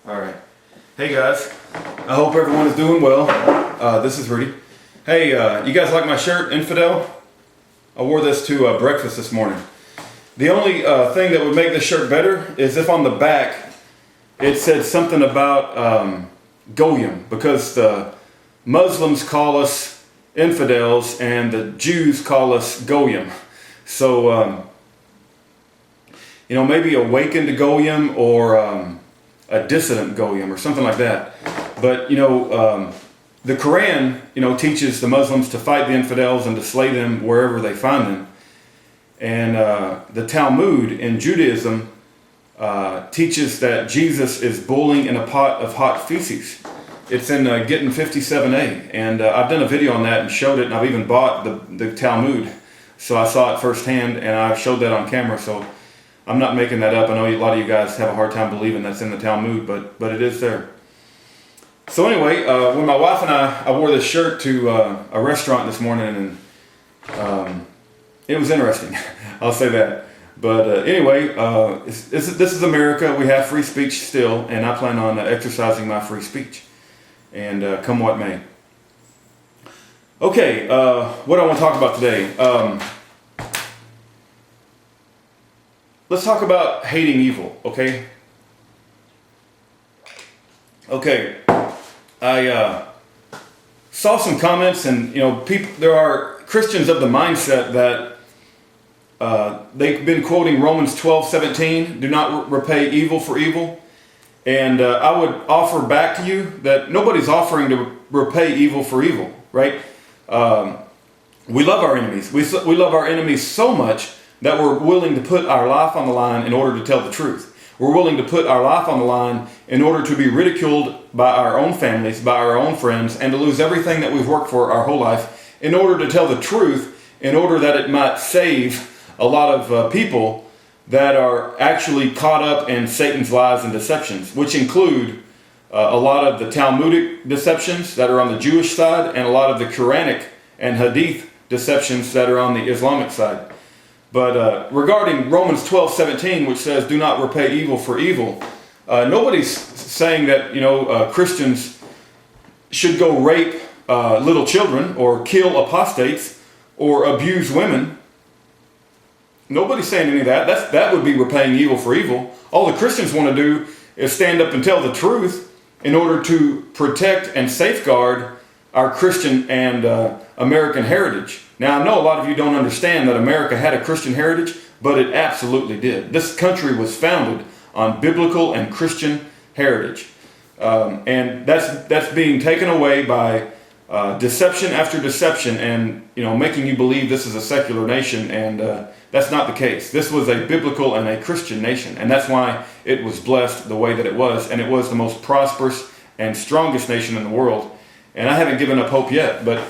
All right. Hey guys, I hope everyone is doing well. This is Rudy. Hey, you guys like my shirt, Infidel? I wore this to breakfast this morning. The only thing that would make this shirt better is if on the back it said something about Goyim, because the Muslims call us infidels and the Jews call us Goyim. So, maybe awakened to Goyim or a dissident Goyim or something like that. But, the Quran, teaches the Muslims to fight the infidels and to slay them wherever they find them. And the Talmud in Judaism teaches that Jesus is boiling in a pot of hot feces. It's in Gittin 57a. And I've done a video on that and showed it, and I've even bought the Talmud. So I saw it firsthand, and I showed that on camera. So I'm not making that up. I know a lot of you guys have a hard time believing that's in the Talmud, but it is there. So anyway, when my wife and I wore this shirt to a restaurant this morning, and it was interesting. I'll say that. But anyway, this is America. We have free speech still, and I plan on exercising my free speech, and come what may. Okay, what I want to talk about today. Let's talk about hating evil, okay? Okay, I saw some comments, and there are Christians of the mindset that they've been quoting Romans 12:17, do not repay evil for evil. And I would offer back to you that nobody's offering to repay evil for evil, right? We love our enemies. We love our enemies so much that we're willing to put our life on the line in order to tell the truth. We're willing to put our life on the line in order to be ridiculed by our own families, by our own friends, and to lose everything that we've worked for our whole life in order to tell the truth, in order that it might save a lot of people that are actually caught up in Satan's lies and deceptions, which include a lot of the Talmudic deceptions that are on the Jewish side and a lot of the Quranic and Hadith deceptions that are on the Islamic side. But regarding Romans 12:17, which says, do not repay evil for evil, nobody's saying that, Christians should go rape little children or kill apostates or abuse women. Nobody's saying any of that. That would be repaying evil for evil. All the Christians want to do is stand up and tell the truth in order to protect and safeguard our Christian and American heritage. Now, I know a lot of you don't understand that America had a Christian heritage, but it absolutely did. This country was founded on biblical and Christian heritage. And that's being taken away by deception after deception and, making you believe this is a secular nation, and that's not the case. This was a biblical and a Christian nation, and that's why it was blessed the way that it was, and it was the most prosperous and strongest nation in the world. And I haven't given up hope yet. But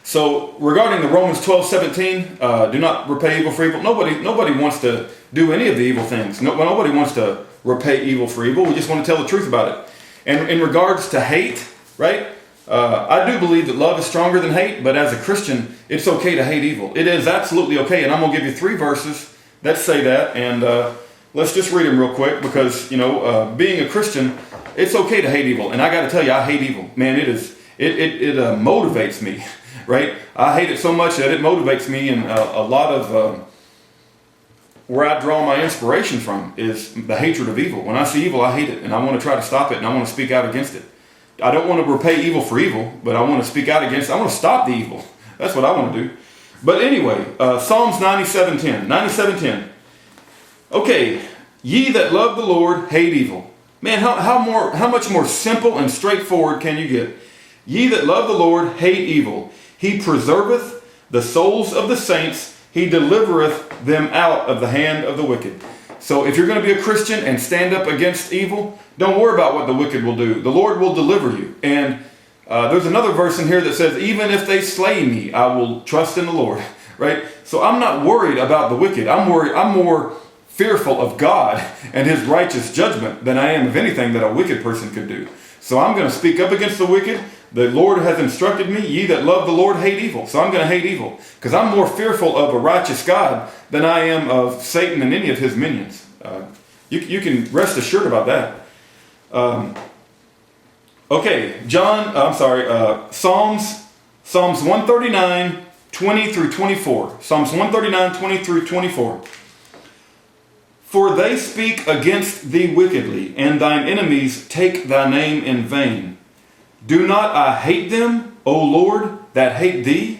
so regarding the Romans 12:17, do not repay evil for evil. Nobody wants to do any of the evil things. Nobody wants to repay evil for evil. We just want to tell the truth about it. And in regards to hate, right? I do believe that love is stronger than hate, but as a Christian, it's okay to hate evil. It is absolutely okay, and I'm going to give you 3 verses that say that, and let's just read them real quick, because, being a Christian, it's okay to hate evil, and I got to tell you, I hate evil. Man, it motivates me, right? I hate it so much that it motivates me, and a lot of where I draw my inspiration from is the hatred of evil. When I see evil, I hate it, and I want to try to stop it, and I want to speak out against it. I don't want to repay evil for evil, but I want to speak out against it. I want to stop the evil. That's what I want to do. But anyway, Psalms 97:10. Okay, ye that love the Lord hate evil. Man, how much more simple and straightforward can you get? Ye that love the Lord hate evil. He preserveth the souls of the saints. He delivereth them out of the hand of the wicked. So if you're going to be a Christian and stand up against evil, don't worry about what the wicked will do. The Lord will deliver you. And there's another verse in here that says, even if they slay me, I will trust in the Lord. Right? So I'm not worried about the wicked. I'm more fearful of God and his righteous judgment than I am of anything that a wicked person could do. So I'm going to speak up against the wicked. The Lord has instructed me, ye that love the Lord hate evil. So I'm going to hate evil, because I'm more fearful of a righteous God than I am of Satan and any of his minions. You can rest assured about that. Okay, Psalms 139, 20 through 24. Psalms 139, 20 through 24. For they speak against thee wickedly, and thine enemies take thy name in vain. Do not I hate them, O Lord, that hate thee?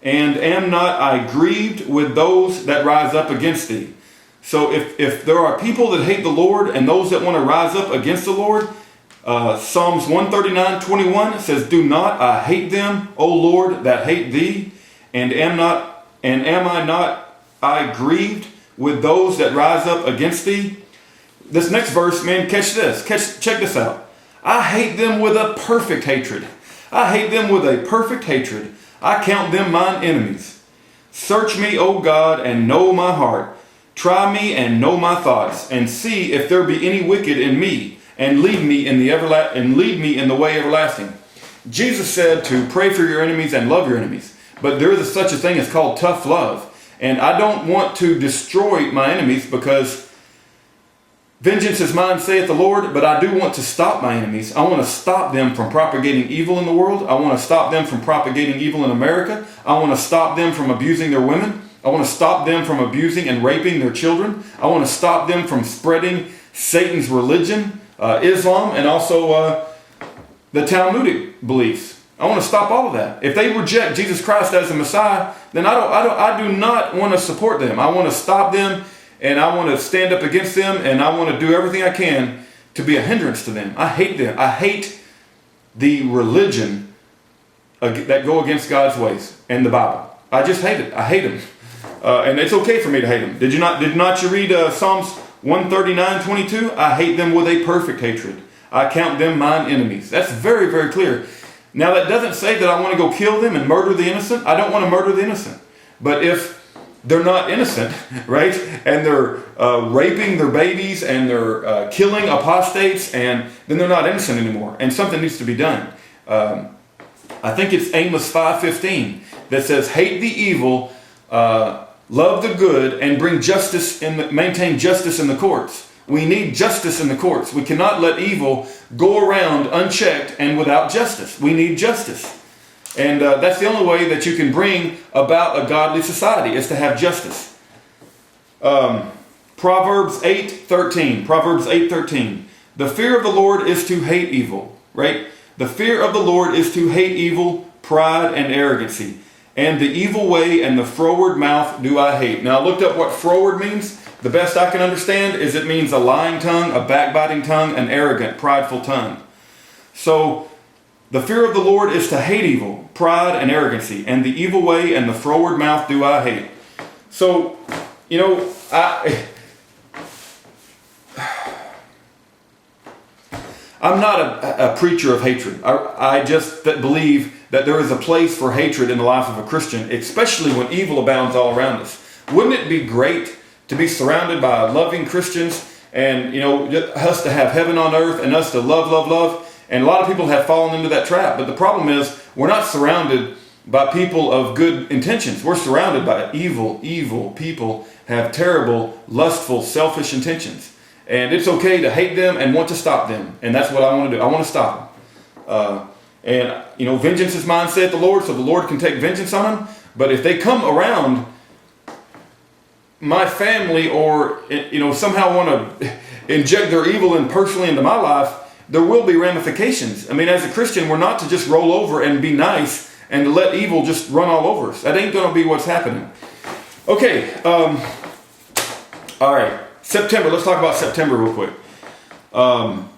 And am not I grieved with those that rise up against thee? So if there are people that hate the Lord and those that want to rise up against the Lord, Psalms 139, 21 says, Do not I hate them, O Lord, that hate thee? And am I not I grieved with those that rise up against thee? This next verse, man, catch this. Check this out. I hate them with a perfect hatred. I hate them with a perfect hatred. I count them mine enemies. Search me, O God, and know my heart. Try me and know my thoughts, and see if there be any wicked in me, and lead me in the way everlasting. Jesus said to pray for your enemies and love your enemies. But there is such a thing as called tough love. And I don't want to destroy my enemies, because vengeance is mine, saith the Lord, but I do want to stop my enemies. I want to stop them from propagating evil in the world. I want to stop them from propagating evil in America. I want to stop them from abusing their women. I want to stop them from abusing and raping their children. I want to stop them from spreading Satan's religion, Islam, and also the Talmudic beliefs. I want to stop all of that. If they reject Jesus Christ as the Messiah, then I do not want to support them. I want to stop them, and I want to stand up against them, and I want to do everything I can to be a hindrance to them. I hate them. I hate the religion that go against God's ways and the Bible. I just hate it. I hate them. And it's okay for me to hate them. Did not you read Psalms 139, 22? I hate them with a perfect hatred. I count them mine enemies. That's very, very clear. Now, that doesn't say that I want to go kill them and murder the innocent. I don't want to murder the innocent. But if they're not innocent, right, and they're raping their babies and they're killing apostates, and then they're not innocent anymore, and something needs to be done. I think it's Amos 5:15 that says, hate the evil, love the good, and bring justice maintain justice in the courts. We need justice in the courts. We cannot let evil go around unchecked and without justice. We need justice. And that's the only way that you can bring about a godly society, is to have justice. Proverbs 8:13. Proverbs 8:13. The fear of the Lord is to hate evil, right? The fear of the Lord is to hate evil, pride, and arrogancy. And the evil way and the froward mouth do I hate. Now, I looked up what froward means. The best I can understand is it means a lying tongue, a backbiting tongue, an arrogant, prideful tongue. So, the fear of the Lord is to hate evil, pride, and arrogancy. And the evil way and the froward mouth do I hate. So, I'm not a preacher of hatred. I just believe that there is a place for hatred in the life of a Christian, especially when evil abounds all around us. Wouldn't it be great to be surrounded by loving Christians, and us to have heaven on earth, and us to love? And a lot of people have fallen into that trap. But the problem is, we're not surrounded by people of good intentions. We're surrounded by evil people, have terrible, lustful, selfish intentions. And it's okay to hate them and want to stop them. And that's what I want to do. I want to stop them. Vengeance is mine, saith the Lord, so the Lord can take vengeance on them. But if they come around my family, or somehow want to inject their evil personally into my life, there will be ramifications. I mean, as a Christian, we're not to just roll over and be nice and to let evil just run all over us. That ain't going to be what's happening. Okay, all right. September. Let's talk about September real quick. I'm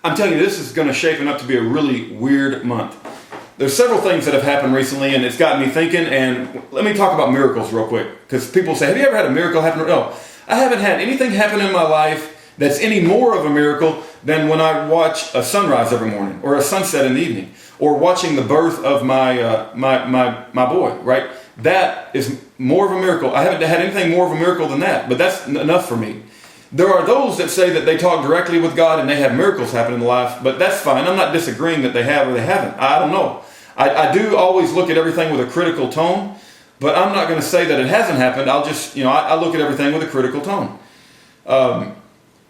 telling you, this is going to shaping up to be a really weird month. There's several things that have happened recently, and it's gotten me thinking. And let me talk about miracles real quick, because people say, have you ever had a miracle happen? No, I haven't had anything happen in my life that's any more of a miracle than when I watch a sunrise every morning, or a sunset in the evening, or watching the birth of my boy, right? That is more of a miracle. I haven't had anything more of a miracle than that, but that's enough for me. There are those that say that they talk directly with God and they have miracles happen in their life, but that's fine. I'm not disagreeing that they have or they haven't. I don't know. I do always look at everything with a critical tone, but I'm not going to say that it hasn't happened. I'll just, I look at everything with a critical tone.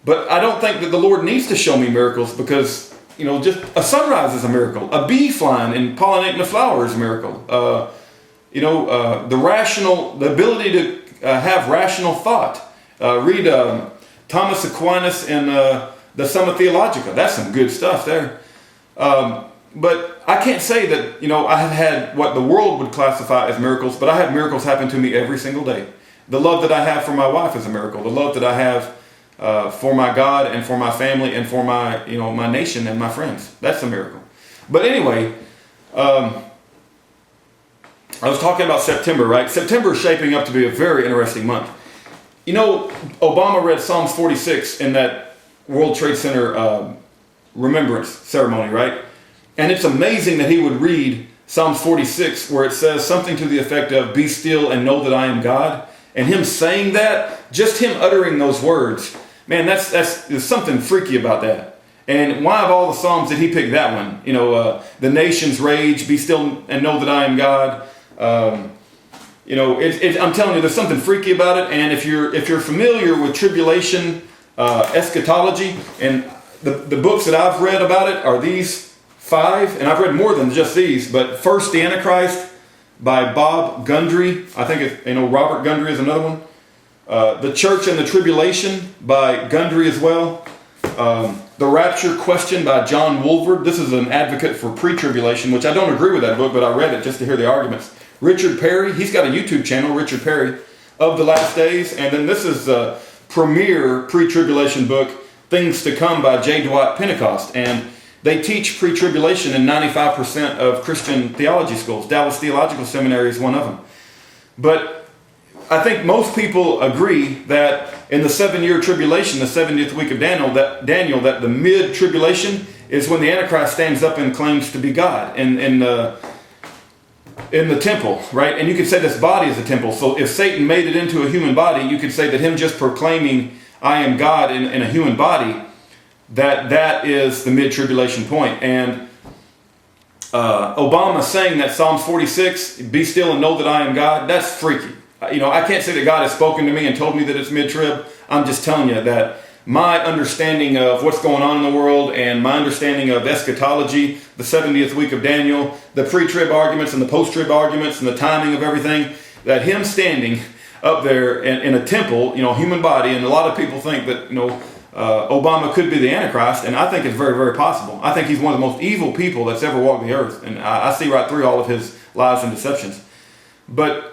But I don't think that the Lord needs to show me miracles because, just a sunrise is a miracle. A bee flying and pollinating a flower is a miracle. The ability to have rational thought. Read Thomas Aquinas in the Summa Theologica. That's some good stuff there. But I can't say that, I have had what the world would classify as miracles, but I have miracles happen to me every single day. The love that I have for my wife is a miracle. The love that I have for my God and for my family and for my, my nation and my friends. That's a miracle. But anyway, I was talking about September, right? September is shaping up to be a very interesting month. Obama read Psalms 46 in that World Trade Center remembrance ceremony, right? And it's amazing that he would read Psalms 46 where it says something to the effect of, "Be still and know that I am God." And him saying that, just him uttering those words, man, there's something freaky about that. And why of all the Psalms did he pick that one? The nations rage, be still and know that I am God. I'm telling you, there's something freaky about it. And if you're familiar with tribulation eschatology, and the books that I've read about it are these 5, and I've read more than just these, but First the Antichrist by Bob Gundry. I think Robert Gundry is another one. The Church and the Tribulation by Gundry as well. The Rapture Question by John Woolford. This is an advocate for pre-tribulation, which I don't agree with that book, but I read it just to hear the arguments. Richard Perry, he's got a YouTube channel, Richard Perry, of the Last Days. And then this is the premier pre-tribulation book, Things to Come by J. Dwight Pentecost. And they teach pre-tribulation in 95% of Christian theology schools. Dallas Theological Seminary is one of them. But I think most people agree that in the 7-year tribulation, the 70th week of Daniel, that the mid-tribulation is when the Antichrist stands up and claims to be God in the temple, right? And you could say this body is a temple. So if Satan made it into a human body, you could say that him just proclaiming, "I am God" in a human body, that is the mid-tribulation point. And Obama saying that Psalms 46, "Be still and know that I am God," that's freaky. I can't say that God has spoken to me and told me that it's mid-trib. I'm just telling you that my understanding of what's going on in the world and my understanding of eschatology, the 70th week of Daniel, the pre-trib arguments and the post-trib arguments and the timing of everything, that him standing up there in a temple, human body, and a lot of people think that, Obama could be the Antichrist, and I think it's very, very possible. I think he's one of the most evil people that's ever walked the earth, and I see right through all of his lies and deceptions. But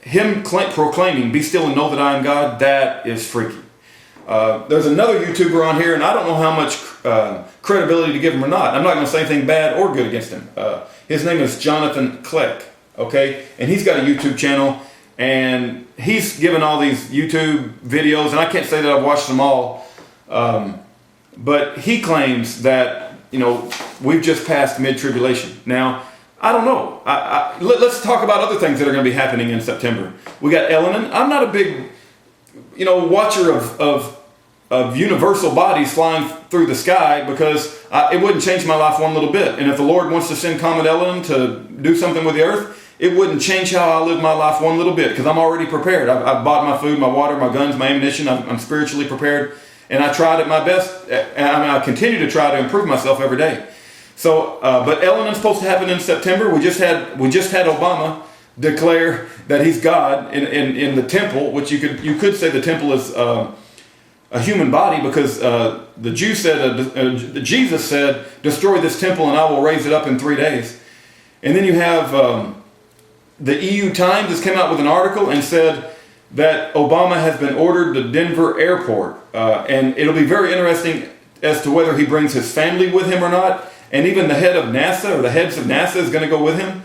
him proclaiming, "Be still and know that I am God," that is freaky. There's another YouTuber on here, and I don't know how much credibility to give him or not. I'm not going to say anything bad or good against him. His name is Jonathan Kleck, okay? And he's got a YouTube channel, and he's given all these YouTube videos, and I can't say that I've watched them all, but he claims that, we've just passed mid-tribulation. Now, I don't know. Let's talk about other things that are going to be happening in September. We got Elenin. I'm not a big, watcher of universal bodies flying through the sky because it wouldn't change my life one little bit. And if the Lord wants to send Comet Elenin to do something with the earth, it wouldn't change how I live my life one little bit because I'm already prepared. I've bought my food, my water, my guns, my ammunition. I'm spiritually prepared. And I tried at my best. I continue to try to improve myself every day. So, but Elenin's supposed to happen in September. We just had Obama declare that he's God in the temple, which you could say the temple is a human body because the Jew said Jesus said, "Destroy this temple and I will raise it up in 3 days." And then you have the EU Times has come out with an article and said that Obama has been ordered to Denver airport, and it'll be very interesting as to whether he brings his family with him or not. And even the head of NASA or the heads of NASA is going to go with him.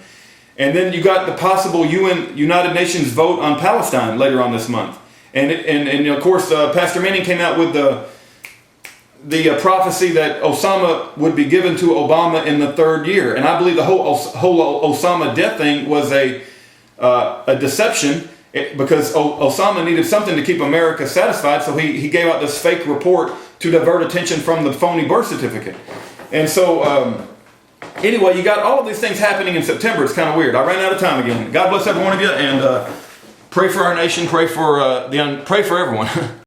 And then you got the possible United Nations vote on Palestine later on this month. And of course, Pastor Manning came out with the prophecy that Osama would be given to Obama in the 3rd year. And I believe the whole Osama death thing was a deception because Osama needed something to keep America satisfied. So he gave out this fake report to divert attention from the phony birth certificate. And so, anyway, you got all of these things happening in September. It's kind of weird. I ran out of time again. God bless every one of you, and pray for our nation. Pray for everyone.